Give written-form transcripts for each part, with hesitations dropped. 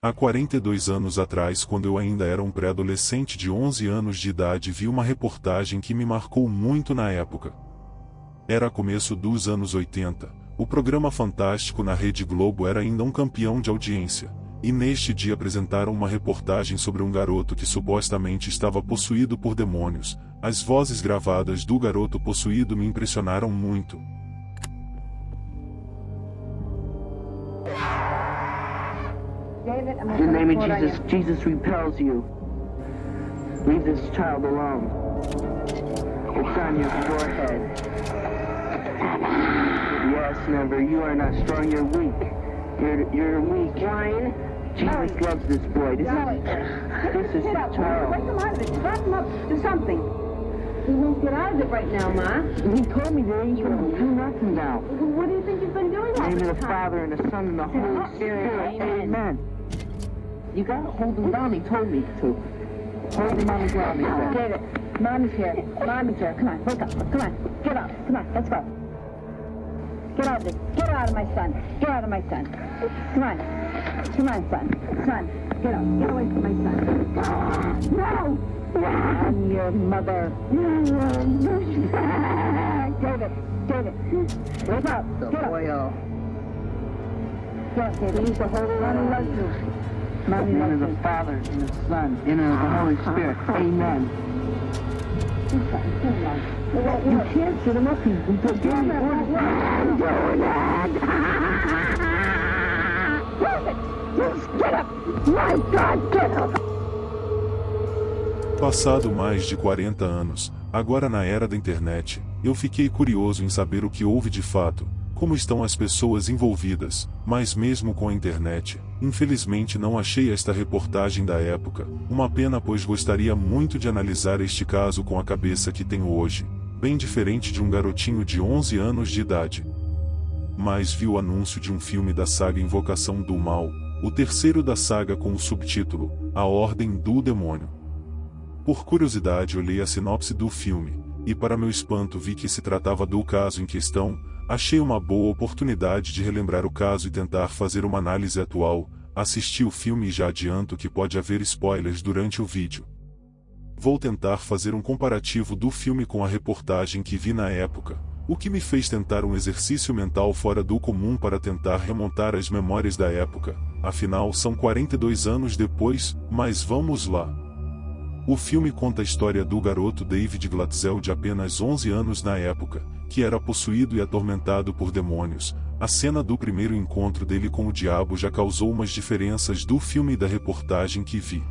Há 42 anos atrás, quando eu ainda era um pré-adolescente de 11 anos de idade, vi uma reportagem que me marcou muito na época. Era começo dos anos 80, o programa Fantástico na Rede Globo era ainda um campeão de audiência, e neste dia apresentaram uma reportagem sobre um garoto que supostamente estava possuído por demônios. As vozes gravadas do garoto possuído me impressionaram muito. In the name of Jesus, Jesus repels you. Leave this child alone. It's on your forehead. Yes, Never, you are not strong, you're weak. You're weak. Ryan. Jesus loves this boy. This is his child. Wake him out of it. Strap him up. Do something. He won't get out of it right now, Ma. He told me that he's going to do nothing now. What do you think he's been doing all In the name this of the time? Father, and the Son, and the Holy Spirit. Amen. You got to hold him down. He told me to. Hold him on the ground, he said. David, Mommy's here. Mommy's here. Come on, wake up. Come on. Get up. Come on, let's go. Get out of this. Get out of my son. Get out of my son. Come on. Come on, son. Son, get up. Get away from my son. No! I'm your mother. David, wake up. The Get up. oil. Get up, David. Use the Holy Mommy loves you. In Mommy the name of loves the you. Father, and the Son, and of the Holy Spirit. Amen. You can't sit him up. He's Just get up! My God, get up! Passado mais de 40 anos, agora na era da internet, eu fiquei curioso em saber o que houve de fato, como estão as pessoas envolvidas, mas mesmo com a internet, infelizmente não achei esta reportagem da época, uma pena, pois gostaria muito de analisar este caso com a cabeça que tenho hoje, bem diferente de um garotinho de 11 anos de idade. Mas vi o anúncio de um filme da saga Invocação do Mal, o terceiro da saga, com o subtítulo A Ordem do Demônio. Por curiosidade olhei a sinopse do filme, e para meu espanto vi que se tratava do caso em questão. Achei uma boa oportunidade de relembrar o caso e tentar fazer uma análise atual. Assisti o filme e já adianto que pode haver spoilers durante o vídeo. Vou tentar fazer um comparativo do filme com a reportagem que vi na época, o que me fez tentar um exercício mental fora do comum para tentar remontar as memórias da época, afinal são 42 anos depois, mas vamos lá. O filme conta a história do garoto David Glatzel, de apenas 11 anos na época, que era possuído e atormentado por demônios. A cena do primeiro encontro dele com o diabo já causou umas diferenças do filme e da reportagem que vi.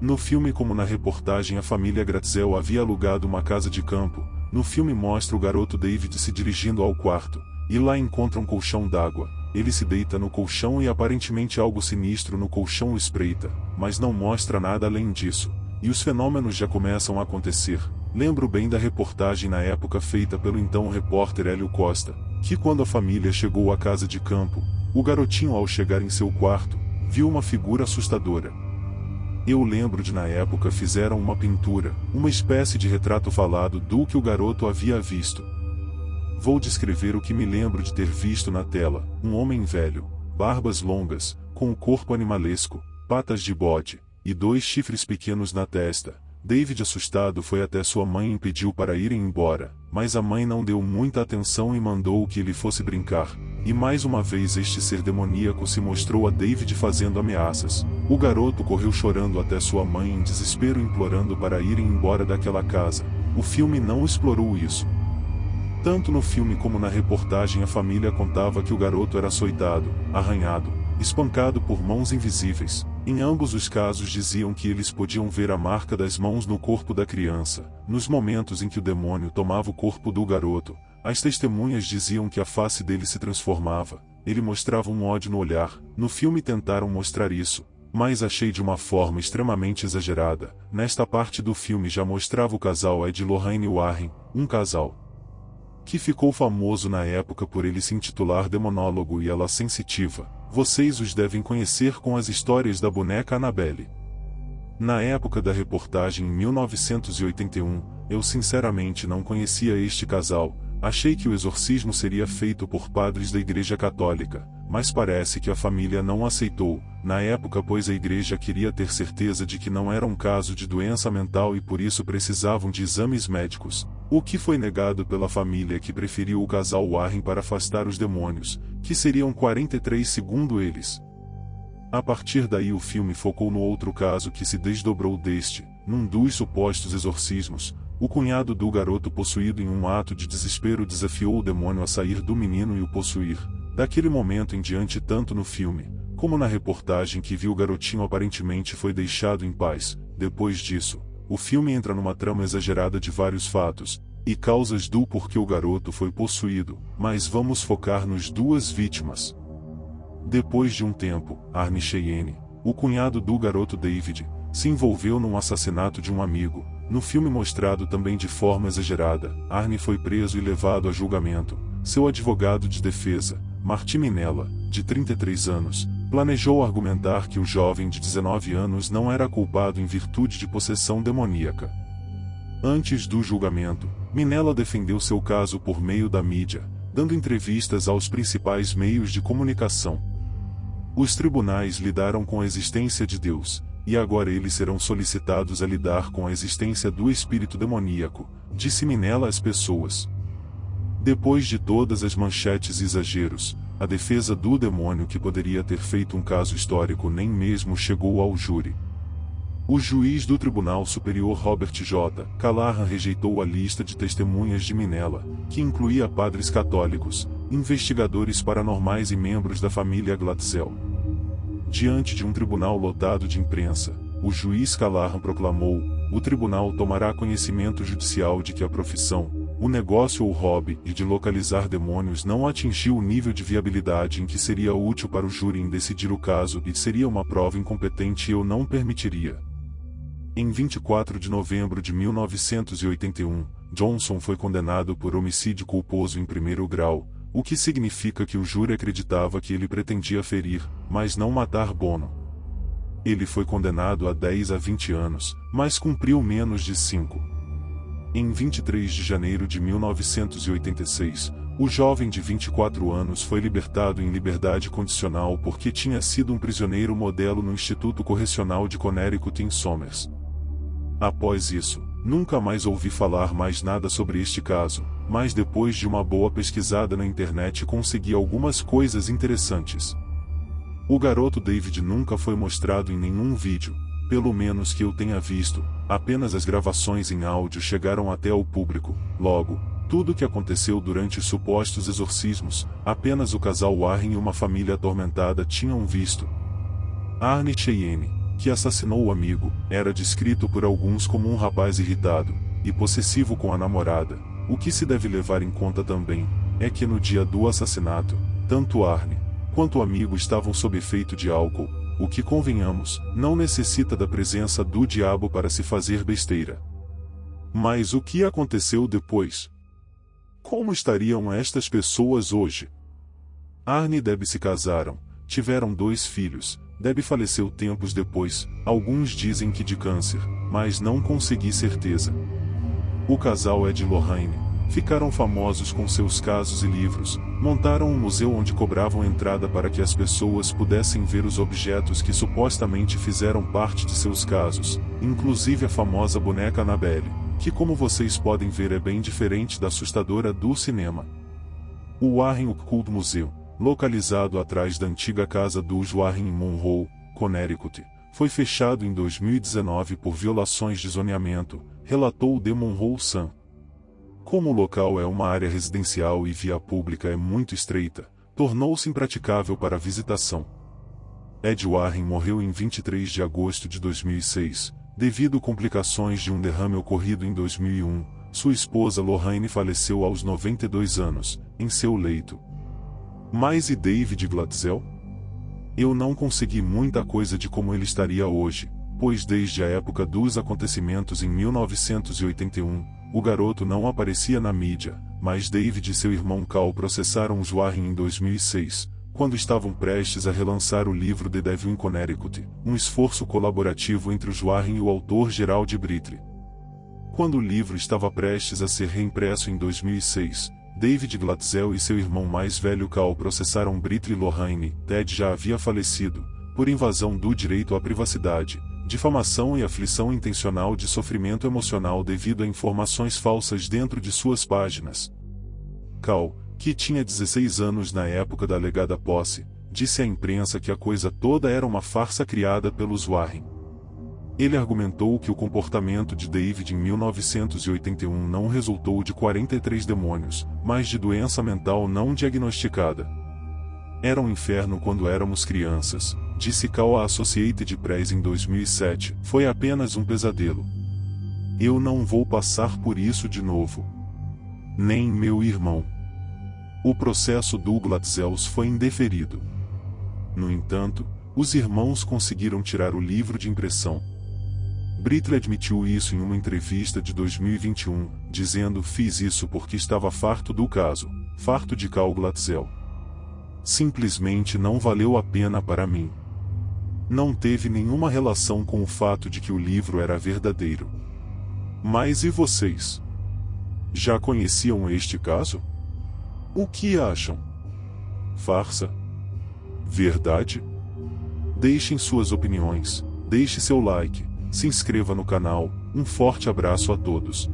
No filme, como na reportagem, a família Glatzel havia alugado uma casa de campo. No filme mostra o garoto David se dirigindo ao quarto, e lá encontra um colchão d'água. Ele se deita no colchão e aparentemente algo sinistro no colchão o espreita, mas não mostra nada além disso. E os fenômenos já começam a acontecer. Lembro bem da reportagem na época feita pelo então repórter Hélio Costa, que quando a família chegou à casa de campo, o garotinho, ao chegar em seu quarto, viu uma figura assustadora. Eu lembro de na época fizeram uma pintura, uma espécie de retrato falado do que o garoto havia visto. Vou descrever o que me lembro de ter visto na tela: um homem velho, barbas longas, com o corpo animalesco, patas de bode, e 2 chifres pequenos na testa. David, assustado, foi até sua mãe e pediu para irem embora, mas a mãe não deu muita atenção e mandou que ele fosse brincar. E mais uma vez este ser demoníaco se mostrou a David fazendo ameaças. O garoto correu chorando até sua mãe em desespero, implorando para irem embora daquela casa. O filme não explorou isso. Tanto no filme como na reportagem a família contava que o garoto era açoitado, arranhado, espancado por mãos invisíveis. Em ambos os casos diziam que eles podiam ver a marca das mãos no corpo da criança. Nos momentos em que o demônio tomava o corpo do garoto, as testemunhas diziam que a face dele se transformava. Ele mostrava um ódio no olhar. No filme tentaram mostrar isso, mas achei de uma forma extremamente exagerada. Nesta parte do filme já mostrava o casal Ed e Lorraine Warren, um casal que ficou famoso na época por ele se intitular Demonólogo e ela Sensitiva. Vocês os devem conhecer com as histórias da boneca Annabelle. Na época da reportagem, em 1981, eu sinceramente não conhecia este casal. achei que o exorcismo seria feito por padres da Igreja Católica, mas parece que a família não aceitou, na época, pois a igreja queria ter certeza de que não era um caso de doença mental e por isso precisavam de exames médicos, o que foi negado pela família, que preferiu o casal Warren para afastar os demônios, que seriam 43 segundo eles. A partir daí o filme focou no outro caso que se desdobrou deste, num dos supostos exorcismos. O cunhado do garoto possuído, em um ato de desespero, desafiou o demônio a sair do menino e o possuir. Daquele momento em diante, tanto no filme, como na reportagem que viu, o garotinho aparentemente foi deixado em paz. Depois disso, o filme entra numa trama exagerada de vários fatos e causas do porquê o garoto foi possuído, mas vamos focar nos duas vítimas. Depois de um tempo, Arne Cheyenne, o cunhado do garoto David, se envolveu num assassinato de um amigo. No filme, mostrado também de forma exagerada, Arne foi preso e levado a julgamento. Seu advogado de defesa, Martin Minella, de 33 anos, planejou argumentar que o jovem de 19 anos não era culpado em virtude de possessão demoníaca. Antes do julgamento, Minella defendeu seu caso por meio da mídia, dando entrevistas aos principais meios de comunicação. Os tribunais lidaram com a existência de Deus, e agora eles serão solicitados a lidar com a existência do espírito demoníaco, disse Minella às pessoas. Depois de todas as manchetes e exageros, a defesa do demônio, que poderia ter feito um caso histórico, nem mesmo chegou ao júri. O juiz do Tribunal Superior Robert J. Callahan rejeitou a lista de testemunhas de Minella, que incluía padres católicos, investigadores paranormais e membros da família Glatzel. Diante de um tribunal lotado de imprensa, o juiz Callahan proclamou: o tribunal tomará conhecimento judicial de que a profissão, o negócio ou hobby de localizar demônios não atingiu o nível de viabilidade em que seria útil para o júri em decidir o caso e seria uma prova incompetente e eu não permitiria. Em 24 de novembro de 1981, Johnson foi condenado por homicídio culposo em primeiro grau, o que significa que o júri acreditava que ele pretendia ferir, mas não matar Bono. Ele foi condenado a 10 a 20 anos, mas cumpriu menos de 5. Em 23 de janeiro de 1986, o jovem de 24 anos foi libertado em liberdade condicional porque tinha sido um prisioneiro modelo no Instituto Correcional de Connecticut em Somers. Após isso, nunca mais ouvi falar mais nada sobre este caso, mas depois de uma boa pesquisada na internet consegui algumas coisas interessantes. O garoto David nunca foi mostrado em nenhum vídeo, pelo menos que eu tenha visto, apenas as gravações em áudio chegaram até ao público. Logo, tudo o que aconteceu durante os supostos exorcismos, apenas o casal Warren e uma família atormentada tinham visto. Arne Cheyenne, que assassinou o amigo, era descrito por alguns como um rapaz irritado e possessivo com a namorada. O que se deve levar em conta também é que no dia do assassinato, tanto Arne quanto o amigo estavam sob efeito de álcool, o que, convenhamos, não necessita da presença do diabo para se fazer besteira. Mas o que aconteceu depois? Como estariam estas pessoas hoje? Arne e Debbie se casaram, tiveram 2 filhos. Debbie faleceu tempos depois, alguns dizem que de câncer, mas não consegui certeza. O casal Ed e Lorraine ficaram famosos com seus casos e livros, montaram um museu onde cobravam entrada para que as pessoas pudessem ver os objetos que supostamente fizeram parte de seus casos, inclusive a famosa boneca Annabelle, que, como vocês podem ver, é bem diferente da assustadora do cinema. O Warren Occult Museum, localizado atrás da antiga casa dos Warren em Monroe, Connecticut, foi fechado em 2019 por violações de zoneamento, relatou o The Monroe Sun. Como o local é uma área residencial e via pública é muito estreita, tornou-se impraticável para a visitação. Ed Warren morreu em 23 de agosto de 2006, devido a complicações de um derrame ocorrido em 2001. Sua esposa Lorraine faleceu aos 92 anos, em seu leito. Mas e David Glatzel? Eu não consegui muita coisa de como ele estaria hoje, pois desde a época dos acontecimentos em 1981, o garoto não aparecia na mídia, mas David e seu irmão Cal processaram os Warren em 2006, quando estavam prestes a relançar o livro The Devil in Connecticut, um esforço colaborativo entre os Warren e o autor Gerald Brittle. Quando o livro estava prestes a ser reimpresso em 2006, David Glatzel e seu irmão mais velho Cal processaram Britney Lorraine. Ted já havia falecido, por invasão do direito à privacidade, difamação e aflição intencional de sofrimento emocional devido a informações falsas dentro de suas páginas. Cal, que tinha 16 anos na época da alegada posse, disse à imprensa que a coisa toda era uma farsa criada pelos Warren. Ele argumentou que o comportamento de David em 1981 não resultou de 43 demônios, mas de doença mental não diagnosticada. Era um inferno quando éramos crianças, disse Cal à Associated Press em 2007, foi apenas um pesadelo. Eu não vou passar por isso de novo. Nem meu irmão. O processo do Glatzels foi indeferido. No entanto, os irmãos conseguiram tirar o livro de impressão. Britney admitiu isso em uma entrevista de 2021, dizendo: fiz isso porque estava farto do caso, farto de Cal Glatzel. Simplesmente não valeu a pena para mim. Não teve nenhuma relação com o fato de que o livro era verdadeiro. Mas e vocês? Já conheciam este caso? O que acham? Farsa? Verdade? Deixem suas opiniões, deixe seu like, se inscreva no canal, um forte abraço a todos.